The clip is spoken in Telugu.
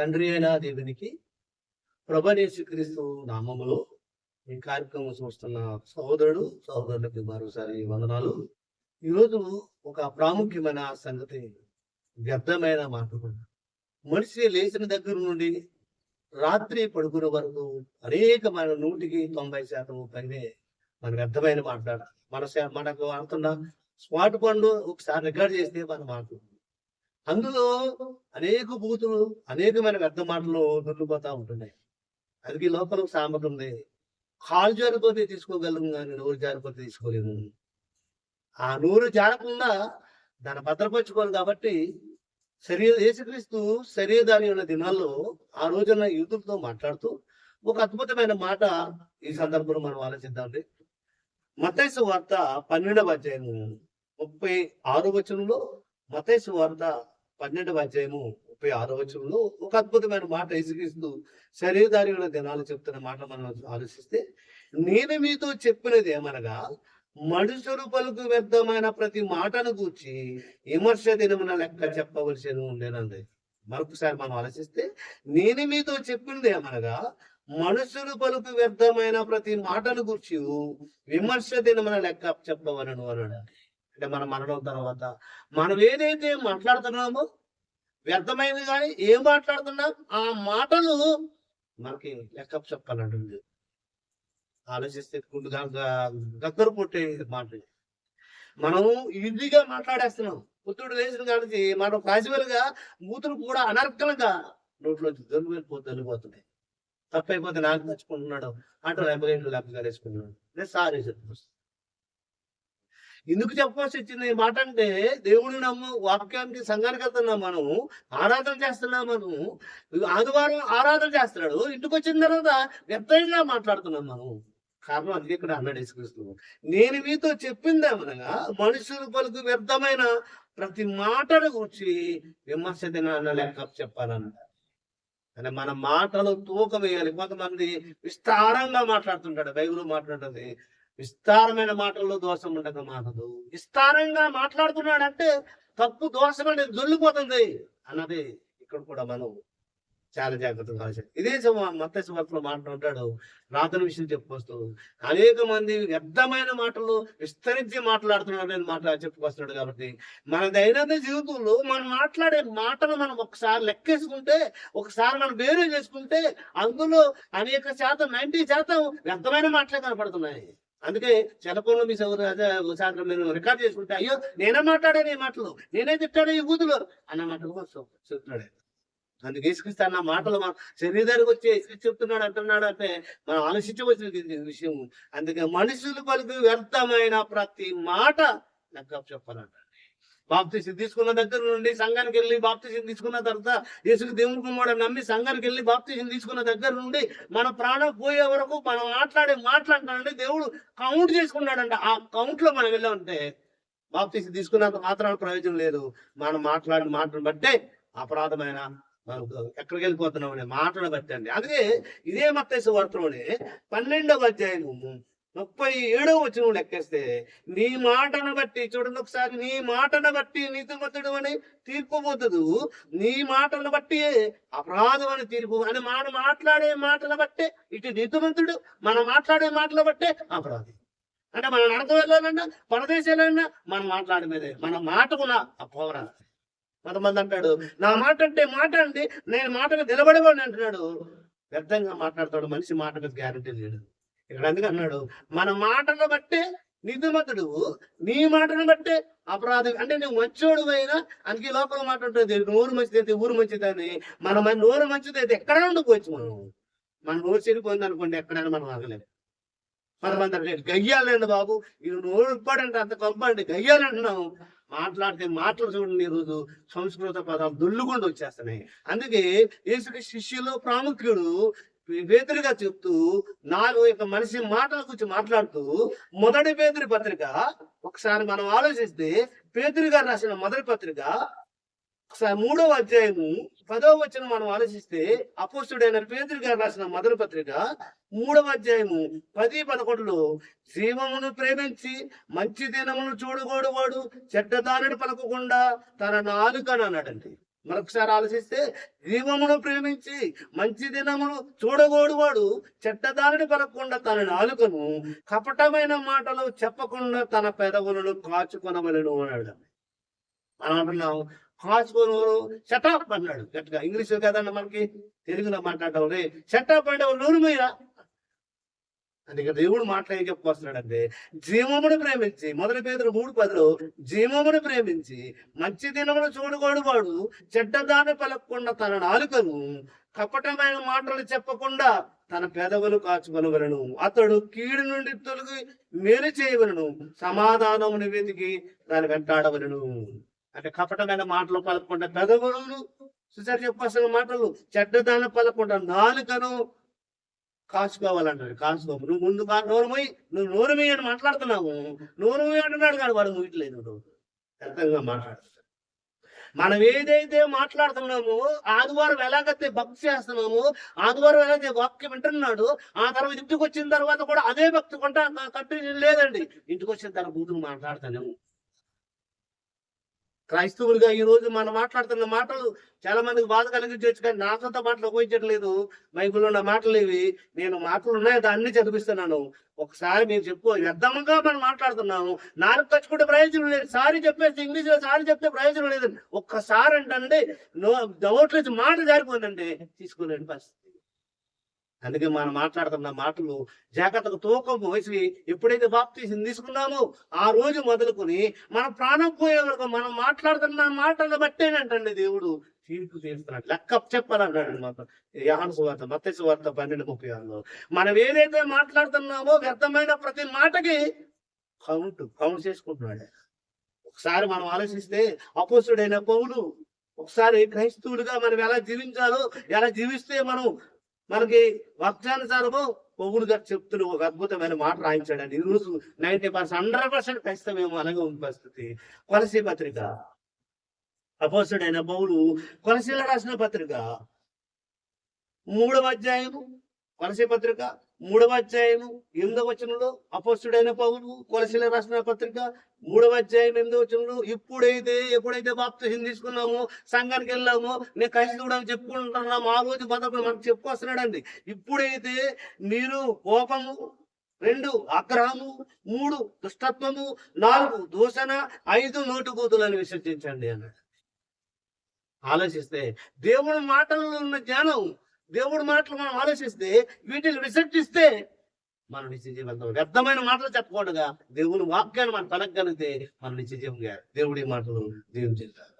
తండ్రి అయిన దేవునికి ప్రభువైన యేసుక్రీస్తు నామములో ఈ కార్యక్రమం చూస్తున్న సహోదరులకి మరోసారి వందనాలు. ఈరోజు ఒక ప్రాముఖ్యమైన సంగతి, వ్యర్థమైన మాటలు. మనిషి లేచిన దగ్గర నుండి రాత్రి పడుకునే వరకు అనేకమైన 100% పైనే మన వ్యర్థమైన మాట్లాడాలి. మనకు అంటున్న స్మార్ట్ ఫోన్లు ఒకసారి రికార్డ్ చేస్తే మన మాటలు, అందులో అనేక బూతులు, అనేకమైన వ్యర్థ మాటలు దొరికిపోతా ఉంటున్నాయి. అది లోపల సామెత ఉంది, కాలు జారిపోతే తీసుకోగలము కానీ నోరు జారిపోతే తీసుకోలేము. ఆ నోరు జారకుండా దాన్ని భద్రపరచుకోవాలి. కాబట్టి యేసుక్రీస్తు శరీరధారి ఉన్న దినాల్లో ఆ రోజున యూతులతో మాట్లాడుతూ ఒక అద్భుతమైన మాట ఈ సందర్భంలో మనం ఆలోచిద్దామండి. మత్తయి సువార్త 12వ అధ్యాయము 36వ వచనంలో, మత్తయి సువార్త 12వ అధ్యాయము 36వ వచనంలో ఒక అద్భుతమైన మాట యేసుక్రీస్తు శరీరధారి ఉన్న దినాలు చెప్తున్న మాట మనం ఆలోచిస్తే, నేను మీతో చెప్పినది ఏమనగా మనుషులు పలుకు వ్యర్థమైన ప్రతి మాటను గూర్చి విమర్శ దినమున లెక్క చెప్పవలసి ఉండేనండి. మరొకసారి మనం ఆలోచిస్తే, నేను మీతో చెప్పింది ఏమనగా మనుషులు పలుకు వ్యర్థమైన ప్రతి మాటను గూర్చి విమర్శ దినమున లెక్క చెప్పవలను అన్నాడు. అంటే మన మరణం తర్వాత మనం ఏదైతే మాట్లాడుతున్నామో, వ్యర్థమైనది కానీ ఏం మాట్లాడుతున్నాం, ఆ మాటలు మనకి లెక్క చెప్పాలంటుంది. ఆలోచిస్తే దగ్గర పుట్టే మాట. మనం ఈజీగా మాట్లాడేస్తున్నాం. పుత్రుడు లేచిన కానీ మనం క్యాజువల్ గా మూతులు కూడా అనర్కలంగా నోట్లోంచి దొరికిపోతున్నాయి. తప్పైపోతే నాకు తెచ్చుకుంటున్నాడు, అటు రెబ్బగేట్లు లెక్కగా వేసుకుంటున్నాడు. నేను సారీ చెప్పు. ఎందుకు చెప్పాల్సి వచ్చింది ఈ మాట అంటే, దేవుడు వాక్యానికి సంఘానికి వెళ్తున్నాం, మనం ఆరాధన చేస్తున్నాం, మనం ఆదివారం ఆరాధన చేస్తున్నాడు, ఇంటికి వచ్చిన తర్వాత వ్యర్థంగా మాట్లాడుతున్నాం మనం. కారణం అందుకే ఇక్కడ అన్నాడు యేసుక్రీస్తు, నేను మీతో చెప్పిందేమనగా మనుషులు పలుకు వ్యర్థమైన ప్రతి మాటను గురించి విమర్శ దినాన్న లెక్క చెప్పాలన్న. అంటే మన మాటలు తూకం వేయాలి. కొంతమంది విస్తారంగా మాట్లాడుతుంటాడు, బైబిల్ మాట్లాడుతుంది, విస్తారమైన మాటల్లో దోషం ఉండక మాటలు. విస్తారంగా మాట్లాడుతున్నాడంటే తప్పు దోషం అనేది దొల్లిపోతుంది అన్నది ఇక్కడ కూడా మనం చాలా జాగ్రత్తగా ఆలోచించాలి. ఇదే మత్తయి సువార్తలో మాట్లాడుతాడు, ప్రార్థన విషయం చెప్పుకొస్తూ అనేక మంది వ్యర్థమైన మాటలు విస్తరించి మాట్లాడుతున్నాడు చెప్పుకొస్తున్నాడు. కాబట్టి మన దైనందిన జీవితంలో మనం మాట్లాడే మాటలు మనం ఒకసారి లెక్కేసుకుంటే, ఒకసారి మనం వేరే చేసుకుంటే, అందులో అనేక శాతం 90% వ్యర్థమైన మాటలే కనపడుతున్నాయి. అందుకే చెలపంలో మీ సాయంత్రం మీరు రికార్డ్ చేసుకుంటే, అయ్యో నేనే మాట్లాడాను ఈ మాటలు, నేనే తిట్టాడు ఈ బూతులు అన్న మాటలు చెప్తున్నాడు. అందుకే యేసుక్రీస్తు అన్న మాటలు మన శరీరానికి వచ్చి యేసుక్రీస్తు చెప్తున్నాడు అంటున్నాడు అంటే మనం ఆలోచించవలసిన విషయం. అందుకే మనుషులు పలుకు వ్యర్థమైన ప్రతి మాట లెక్క చెప్పాలంట. బాప్తిసం తీసుకున్న దగ్గర నుండి సంఘానికి వెళ్ళి బాప్తిసం తీసుకున్న తర్వాత, యేసుకు దేవుని కుమారుడు నమ్మి సంఘానికి వెళ్ళి బాప్తిసం తీసుకున్న దగ్గర నుండి మన ప్రాణం పోయే వరకు మనం మాట్లాడే మాట్లాడుతానంటే దేవుడు కౌంట్ చేసుకున్నాడంట. ఆ కౌంట్ లో మనం వెళ్ళామంటే బాప్తిసం తీసుకున్నంత మాత్రాన ప్రయోజనం లేదు. మనం మాట్లాడిన మాటను బట్టే అపరాధమైన ఎక్కడికి వెళ్ళిపోతున్నాం అనే మాటను బట్టండి. అందుకే ఇదే మత్తయి సువార్తలోనే 12వ అధ్యాయము 37వ వచనం లెక్కేస్తే, నీ మాటను బట్టి, చూడండి ఒకసారి, నీ మాటను బట్టి నీతిమంతుడు అని తీర్పు పొందదు, నీ మాటను బట్టి అపరాధం అని తీర్పు అని. మనం మాట్లాడే మాటలు బట్టే ఇటు నీతిమంతుడు, మనం మాట్లాడే మాటలు బట్టే అపరాధి. అంటే మన నడక వెళ్ళాలన్నా, పరదేశాలన్నా మనం మాట్లాడే మీదే, మన మాటకున్న అపవరణ. కొంతమంది అంటాడు, నా మాట అంటే మాట అండి, నేను మాటకు నిలబడేవాడిని అంటున్నాడు. వ్యర్థంగా మాట్లాడతాడు, మనిషి మాటకు గ్యారంటీ లేడు. ఇక్కడ అందుకు అన్నాడు, మన మాటను బట్టే నీతిమంతుడు, నీ మాటను బట్టే అపరాధం. అంటే నువ్వు మంచోడు అయినా, అందుకే లోపల మాట ఉంటుంది, నోరు మంచిది అయితే ఊరు మంచిదని. మన నోరు మంచిది అయితే ఎక్కడైనా ఉండుకోవచ్చు. మన నోరు చెడిపోయింది అనుకోండి, ఎక్కడైనా మనం ఆగలేదు. కొంతమంది అంటే గయ్యాలండి బాబు, ఇది నోరు ఇప్పాడంటే అంత గొప్ప అండి, గయ్యాలంటున్నాము. మాట్లాడితే మాటలు చూడండి, ఈరోజు సంస్కృత పదాలు దొల్లుకుండా వచ్చేస్తున్నాయి. అందుకే యేసుకి శిష్యులు ప్రాముఖ్యుడు పేతురుగా చెప్తూ మనిషి మాటల గురించి మాట్లాడుతూ, మొదటి పేతురు పత్రిక ఒకసారి మనం ఆలోచిస్తే, పేతురు గారు రాసిన మొదటి పత్రిక 3వ అధ్యాయము 10వ వచనం మనం ఆలోచిస్తే, అపోస్తుడైన పేతురు గారు రాసిన మొదటి పత్రిక 3వ అధ్యాయము 10-11లో, జీవమును ప్రేమించి మంచి దినమును చూడగోడు వాడు చెడ్డదానిని పలకకుండా తన నాలుకను అన్నాడండి. మరొకసారి ఆలోచిస్తే, జీవమును ప్రేమించి మంచి దినమును చూడగోడువాడు చెడ్డదారిని పలకకుండా తన నాలుకను, కపటమైన మాటలు చెప్పకుండా తన పెదవులను కాచుకొనవలెను అన్నాడు. మనం అంటున్నాం కాచుకొని షటప్ అన్నాడు గట్టిగా. ఇంగ్లీష్ కదండి మనకి, తెలుగులో మాట్లాడటం రే షటప్ అంటే నూరు మీద. అందుకే దేవుడు మాటలు ఏం చెప్పుకొస్తున్నాడంటే, జీవమును ప్రేమించి, మొదటి పేతురు 3:10 జీవమును ప్రేమించి మంచి దినమును చూడగోడు వాడు చెడ్డదాన్ని పలకకుండా తన నాలుకను, కపటమైన మాటలు చెప్పకుండా తన పెదవులు కాచుకొనవలెను. అతడు కీడు నుండి తొలగి మేలు చేయవలను, సమాధానమును వెతికి దాన్ని వెంటాడవలను. అంటే కపటమైన మాటలు పలకకుండా పెదవులను, చూసారు చెప్పాల్సిన మాటలు, చెడ్డదాన్ని పలకకుండా నాలుకను కాచుకోవాలంటాడు. కాచుకోము, నువ్వు ముందు నోరుమోయి, నువ్వు నోరుమోయి అని మాట్లాడుతున్నావు. నోరుమోయి అంటున్నాడు కానీ వాడు ముగిట్లేదు. అర్థంగా మాట్లాడుతున్నాడు. మనం ఏదైతే మాట్లాడుతున్నామో, ఆదివారం ఎలాగైతే భక్తి చేస్తున్నామో, ఆదివారం ఎలాగైతే వాక్యం వింటున్నాడు, ఆ తర్వాత ఇంటికి వచ్చిన తర్వాత కూడా అదే భక్తి కంటిన్యూ లేదండి. ఇంటికి వచ్చిన తర్వాత బూతులు మాట్లాడుతానేమో. క్రైస్తవులుగా ఈ రోజు మనం మాట్లాడుతున్న మాటలు చాలా మందికి బాధ కలిగించవచ్చు, కానీ నా సొంత మాటలు ఉపయోగించట్లేదు. బైబిల్లో ఉన్న మాటలు ఇవి. నేను మాటలు ఉన్నాయి, దాన్ని చదివిస్తున్నాను. ఒకసారి మీరు చెప్పు, వ్యర్థంగా మనం మాట్లాడుతున్నాము. నాలుగు ఖర్చుకుంటే ప్రయోజనం లేదు. సారీ చెప్పేసి ఇంగ్లీష్లో సారీ చెప్తే ప్రయోజనం లేదు. ఒక్కసారి అంటే నోట్లేసి మాట జారిపోయిందంటే తీసుకోలేని పరిస్థితి. అందుకే మనం మాట్లాడుతున్న మాటలు జాగ్రత్తగా తూకం వేసి, ఎప్పుడైతే బాప్తీసం తీసుకున్నామో ఆ రోజు మొదలుకొని మన ప్రాణం పోయే వరకు మనం మాట్లాడుతున్న మాటలు బట్టేనంటండి దేవుడు తీర్పు తీరుస్తున్నాడు. లెక్క చెప్పాలన్నాడు మాత్రం యోహాను సువార్త, మత్తయి సువార్త 12:36. మనం ఏదైతే మాట్లాడుతున్నామో వ్యర్థమైన ప్రతి మాటకి కౌంట్ చేసుకుంటున్నాడు. ఒకసారి మనం ఆలోచిస్తే, అపోస్తుడైన పౌలు ఒకసారి క్రైస్తవులుగా మనం ఎలా జీవించాలో, ఎలా జీవిస్తే మనకి వాక్యానుసారము పౌలు గారు చెప్తున్న ఒక అద్భుతమైన మాట రాయించాడండి. ఈ రోజు 90% 100% క్రైస్తవేమో అలాగే ఉంది పరిస్థితి. కొలసీ పత్రిక, అపోస్తుడైన పౌలు కొలసీల రాసిన పత్రిక 3వ అధ్యాయము, కొలసీ పత్రిక 3వ అధ్యాయము 8వ వచనంలో అపోస్తుడైన పౌలు కొలసీల రాసిన పత్రిక 3వ అధ్యాయం 8వ వచనంలో, ఎప్పుడైతే బాప్తిసం తీసుకున్నామో, సంఘానికి వెళ్ళామో, నేను క్రైస్తవుడు అని చెప్పుకుంటున్నాము, ఆ రోజు మొదలు మనకు చెప్పుకొస్తున్నాడండి. ఇప్పుడైతే మీరు కోపము, 2 ఆగ్రహము, 3 దుష్టత్వము, 4 దూషణ, 5 నోటుబూతులను విసర్జించండి అన్నాడు. ఆలోచిస్తే దేవుడి మాటల్లో ఉన్న జ్ఞానం, దేవుడి మాటలు మనం ఆలోచిస్తే, వీటిని విసర్జిస్తే మనం నిత్య జీవితం. వ్యర్థమైన మాటలు చెప్పకూడదుగా దేవుని వాక్యాన్ని మనం పలకగలిగితే మనం నిత్య జీవం. దేవుడి మాటలు జీవించాలి.